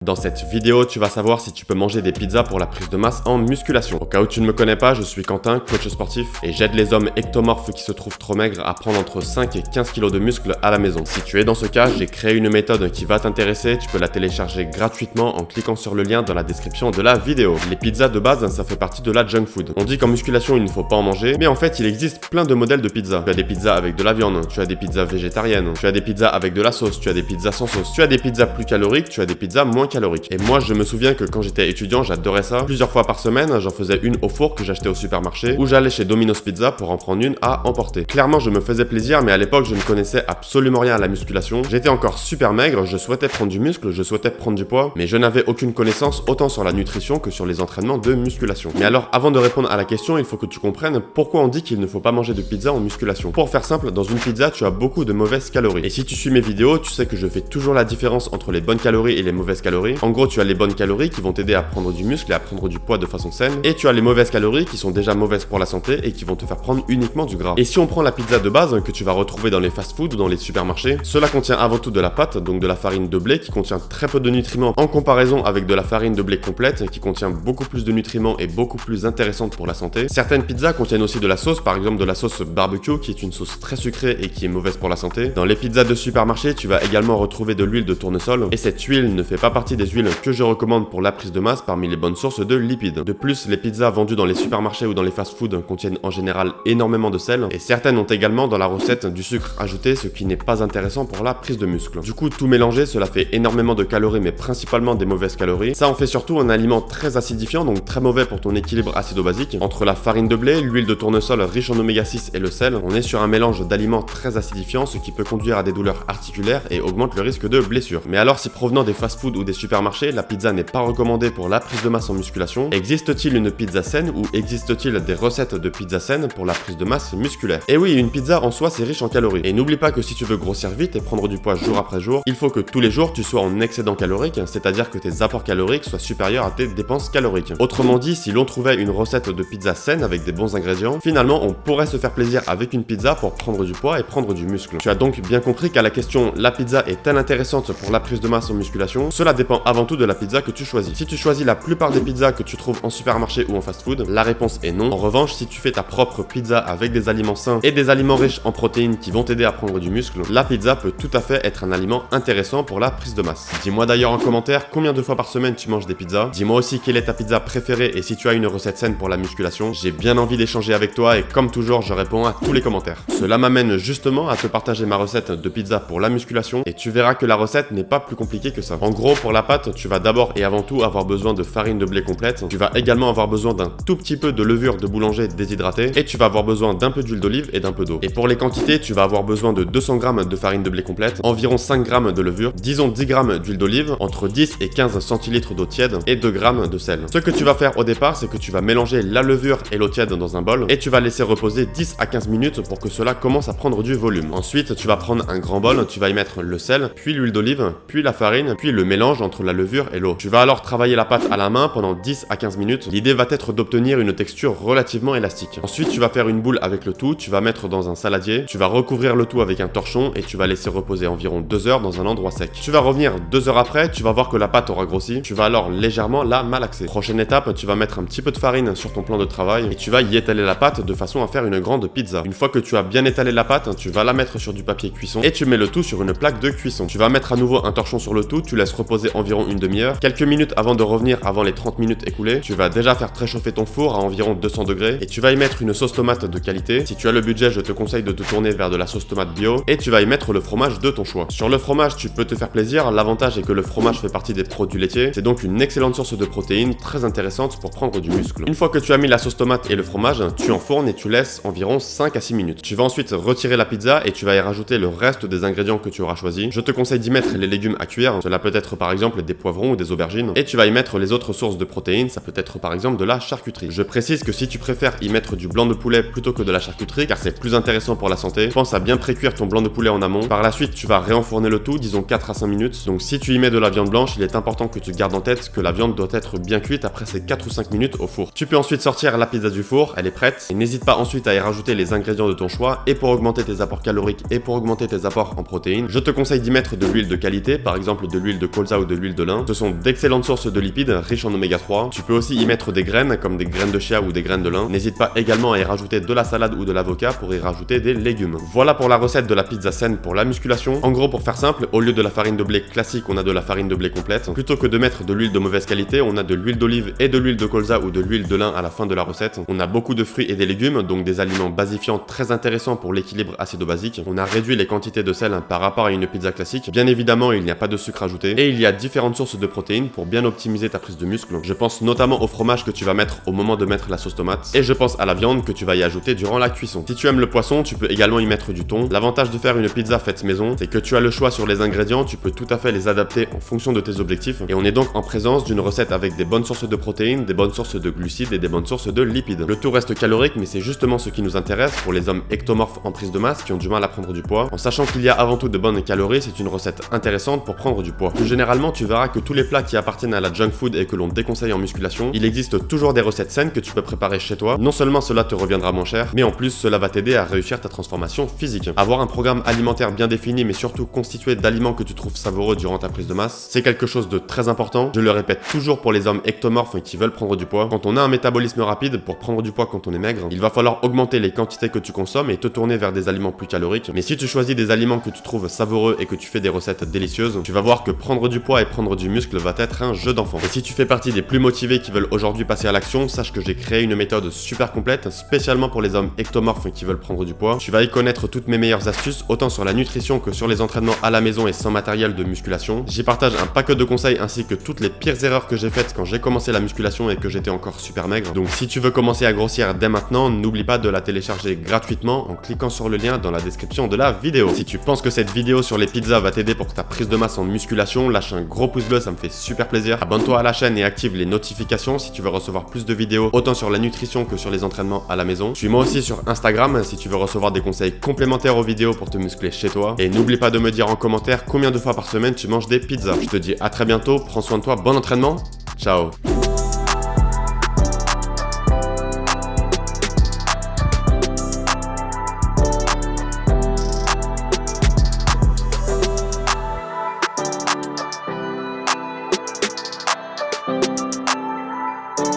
Dans cette vidéo, tu vas savoir si tu peux manger des pizzas pour la prise de masse en musculation. Au cas où tu ne me connais pas, je suis Quentin, coach sportif, et j'aide les hommes ectomorphes qui se trouvent trop maigres à prendre entre 5 et 15 kg de muscles à la maison. Si tu es dans ce cas, j'ai créé une méthode qui va t'intéresser, tu peux la télécharger gratuitement en cliquant sur le lien dans la description de la vidéo. Les pizzas de base, ça fait partie de la junk food. On dit qu'en musculation, il ne faut pas en manger, mais en fait, il existe plein de modèles de pizzas. Tu as des pizzas avec de la viande, tu as des pizzas végétariennes, tu as des pizzas avec de la sauce, tu as des pizzas sans sauce, tu as des pizzas plus caloriques, tu as des pizzas moins caloriques. Et moi, je me souviens que quand j'étais étudiant, j'adorais ça. Plusieurs fois par semaine, j'en faisais une au four que j'achetais au supermarché, ou j'allais chez Domino's Pizza pour en prendre une à emporter. Clairement, je me faisais plaisir, mais à l'époque, je ne connaissais absolument rien à la musculation. J'étais encore super maigre, je souhaitais prendre du muscle, je souhaitais prendre du poids, mais je n'avais aucune connaissance autant sur la nutrition que sur les entraînements de musculation. Mais alors, avant de répondre à la question, il faut que tu comprennes pourquoi on dit qu'il ne faut pas manger de pizza en musculation. Pour faire simple, dans une pizza, tu as beaucoup de mauvaises calories. Et si tu suis mes vidéos, tu sais que je fais toujours la différence entre les bonnes calories et les mauvaises calories. En gros, tu as les bonnes calories qui vont t'aider à prendre du muscle et à prendre du poids de façon saine, et tu as les mauvaises calories qui sont déjà mauvaises pour la santé et qui vont te faire prendre uniquement du gras. Et si on prend la pizza de base que tu vas retrouver dans les fast-food ou dans les supermarchés, cela contient avant tout de la pâte, donc de la farine de blé qui contient très peu de nutriments en comparaison avec de la farine de blé complète qui contient beaucoup plus de nutriments et beaucoup plus intéressante pour la santé. Certaines pizzas contiennent aussi de la sauce, par exemple de la sauce barbecue qui est une sauce très sucrée et qui est mauvaise pour la santé. Dans les pizzas de supermarché, tu vas également retrouver de l'huile de tournesol, et cette huile ne fait pas partie des huiles que je recommande pour la prise de masse parmi les bonnes sources de lipides. De plus, les pizzas vendues dans les supermarchés ou dans les fast-food contiennent en général énormément de sel, et certaines ont également dans la recette du sucre ajouté, ce qui n'est pas intéressant pour la prise de muscle. Du coup, tout mélanger, cela fait énormément de calories, mais principalement des mauvaises calories. Ça en fait surtout un aliment très acidifiant, donc très mauvais pour ton équilibre acido-basique. Entre la farine de blé, l'huile de tournesol riche en oméga 6 et le sel, on est sur un mélange d'aliments très acidifiants, ce qui peut conduire à des douleurs articulaires et augmente le risque de blessure. Mais alors, si provenant des fast-food ou des supermarchés, la pizza n'est pas recommandée pour la prise de masse en musculation, existe-t-il une pizza saine ou existe-t-il des recettes de pizza saine pour la prise de masse musculaire? Et oui, une pizza en soi c'est riche en calories. Et n'oublie pas que si tu veux grossir vite et prendre du poids jour après jour, il faut que tous les jours tu sois en excédent calorique, c'est-à-dire que tes apports caloriques soient supérieurs à tes dépenses caloriques. Autrement dit, si l'on trouvait une recette de pizza saine avec des bons ingrédients, finalement on pourrait se faire plaisir avec une pizza pour prendre du poids et prendre du muscle. Tu as donc bien compris qu'à la question la pizza est-elle intéressante pour la prise de masse en musculation, cela dépend avant tout de la pizza que tu choisis. Si tu choisis la plupart des pizzas que tu trouves en supermarché ou en fast-food, la réponse est non. En revanche, si tu fais ta propre pizza avec des aliments sains et des aliments riches en protéines qui vont t'aider à prendre du muscle, la pizza peut tout à fait être un aliment intéressant pour la prise de masse. Dis-moi d'ailleurs en commentaire combien de fois par semaine tu manges des pizzas. Dis-moi aussi quelle est ta pizza préférée et si tu as une recette saine pour la musculation. J'ai bien envie d'échanger avec toi et comme toujours, je réponds à tous les commentaires. Cela m'amène justement à te partager ma recette de pizza pour la musculation et tu verras que la recette n'est pas plus compliquée que ça. En gros, pour la pâte, tu vas d'abord et avant tout avoir besoin de farine de blé complète. Tu vas également avoir besoin d'un tout petit peu de levure de boulanger déshydratée et tu vas avoir besoin d'un peu d'huile d'olive et d'un peu d'eau. Et pour les quantités, tu vas avoir besoin de 200 g de farine de blé complète, environ 5 g de levure, disons 10 g d'huile d'olive, entre 10 et 15 centilitres d'eau tiède et 2 g de sel. Ce que tu vas faire au départ, c'est que tu vas mélanger la levure et l'eau tiède dans un bol et tu vas laisser reposer 10 à 15 minutes pour que cela commence à prendre du volume. Ensuite, tu vas prendre un grand bol, tu vas y mettre le sel, puis l'huile d'olive, puis la farine, puis le mélange entre la levure et l'eau. Tu vas alors travailler la pâte à la main pendant 10 à 15 minutes. L'idée va être d'obtenir une texture relativement élastique. Ensuite, tu vas faire une boule avec le tout, tu vas mettre dans un saladier, tu vas recouvrir le tout avec un torchon et tu vas laisser reposer environ 2 heures dans un endroit sec. Tu vas revenir 2 heures après, tu vas voir que la pâte aura grossi, tu vas alors légèrement la malaxer. Prochaine étape, tu vas mettre un petit peu de farine sur ton plan de travail et tu vas y étaler la pâte de façon à faire une grande pizza. Une fois que tu as bien étalé la pâte, tu vas la mettre sur du papier cuisson et tu mets le tout sur une plaque de cuisson. Tu vas mettre à nouveau un torchon sur le tout, tu laisses reposer environ une demi-heure. Quelques minutes avant de revenir avant les 30 minutes écoulées, tu vas déjà faire préchauffer ton four à environ 200 degrés et tu vas y mettre une sauce tomate de qualité. Si tu as le budget, je te conseille de te tourner vers de la sauce tomate bio et tu vas y mettre le fromage de ton choix. Sur le fromage, tu peux te faire plaisir, l'avantage est que le fromage fait partie des produits laitiers, c'est donc une excellente source de protéines très intéressante pour prendre du muscle. Une fois que tu as mis la sauce tomate et le fromage, tu enfournes et tu laisses environ 5 à 6 minutes. Tu vas ensuite retirer la pizza et tu vas y rajouter le reste des ingrédients que tu auras choisis. Je te conseille d'y mettre les légumes à cuire, cela peut être par exemple des poivrons ou des aubergines, et tu vas y mettre les autres sources de protéines, ça peut être par exemple de la charcuterie. Je précise que si tu préfères y mettre du blanc de poulet plutôt que de la charcuterie, car c'est plus intéressant pour la santé, pense à bien précuire ton blanc de poulet en amont. Par la suite, tu vas réenfourner le tout, disons 4 à 5 minutes. Donc si tu y mets de la viande blanche, il est important que tu gardes en tête que la viande doit être bien cuite après ces 4 ou 5 minutes au four. Tu peux ensuite sortir la pizza du four, elle est prête, et n'hésite pas ensuite à y rajouter les ingrédients de ton choix, et pour augmenter tes apports caloriques et pour augmenter tes apports en protéines, je te conseille d'y mettre de l'huile de qualité, par exemple de l'huile de colza ou de l'huile de lin. Ce sont d'excellentes sources de lipides riches en oméga 3. Tu peux aussi y mettre des graines comme des graines de chia ou des graines de lin. N'hésite pas également à y rajouter de la salade ou de l'avocat pour y rajouter des légumes. Voilà pour la recette de la pizza saine pour la musculation. En gros, pour faire simple, au lieu de la farine de blé classique, on a de la farine de blé complète. Plutôt que de mettre de l'huile de mauvaise qualité, on a de l'huile d'olive et de l'huile de colza ou de l'huile de lin à la fin de la recette. On a beaucoup de fruits et des légumes, donc des aliments basifiants très intéressants pour l'équilibre acido-basique. On a réduit les quantités de sel par rapport à une pizza classique. Bien évidemment, il n'y a pas de sucre ajouté. Et il y a différentes sources de protéines pour bien optimiser ta prise de muscle. Je pense notamment au fromage que tu vas mettre au moment de mettre la sauce tomate. Et je pense à la viande que tu vas y ajouter durant la cuisson. Si tu aimes le poisson, tu peux également y mettre du thon. L'avantage de faire une pizza faite maison, c'est que tu as le choix sur les ingrédients, tu peux tout à fait les adapter en fonction de tes objectifs. Et on est donc en présence d'une recette avec des bonnes sources de protéines, des bonnes sources de glucides et des bonnes sources de lipides. Le tout reste calorique, mais c'est justement ce qui nous intéresse pour les hommes ectomorphes en prise de masse qui ont du mal à prendre du poids. En sachant qu'il y a avant tout de bonnes calories, c'est une recette intéressante pour prendre du poids. Plus généralement, tu verras que tous les plats qui appartiennent à la junk food et que l'on déconseille en musculation, il existe toujours des recettes saines que tu peux préparer chez toi. Non seulement cela te reviendra moins cher, mais en plus cela va t'aider à réussir ta transformation physique. Avoir un programme alimentaire bien défini, mais surtout constitué d'aliments que tu trouves savoureux durant ta prise de masse, c'est quelque chose de très important. Je le répète toujours pour les hommes ectomorphes qui veulent prendre du poids. Quand on a un métabolisme rapide, pour prendre du poids quand on est maigre, il va falloir augmenter les quantités que tu consommes et te tourner vers des aliments plus caloriques. Mais si tu choisis des aliments que tu trouves savoureux et que tu fais des recettes délicieuses, tu vas voir que prendre du poids et prendre du muscle va être un jeu d'enfant. Et si tu fais partie des plus motivés qui veulent aujourd'hui passer à l'action, sache que j'ai créé une méthode super complète spécialement pour les hommes ectomorphes qui veulent prendre du poids. Tu vas y connaître toutes mes meilleures astuces, autant sur la nutrition que sur les entraînements à la maison et sans matériel de musculation. J'y partage un paquet de conseils ainsi que toutes les pires erreurs que j'ai faites quand j'ai commencé la musculation et que j'étais encore super maigre. Donc si tu veux commencer à grossir dès maintenant, n'oublie pas de la télécharger gratuitement en cliquant sur le lien dans la description de la vidéo. Si tu penses que cette vidéo sur les pizzas va t'aider pour ta prise de masse en musculation, lâche un gros pouce bleu, ça me fait super plaisir. Abonne-toi à la chaîne et active les notifications si tu veux recevoir plus de vidéos autant sur la nutrition que sur les entraînements à la maison. Suis-moi aussi sur Instagram si tu veux recevoir des conseils complémentaires aux vidéos pour te muscler chez toi. Et n'oublie pas de me dire en commentaire combien de fois par semaine tu manges des pizzas. Je te dis à très bientôt, prends soin de toi, bon entraînement, ciao.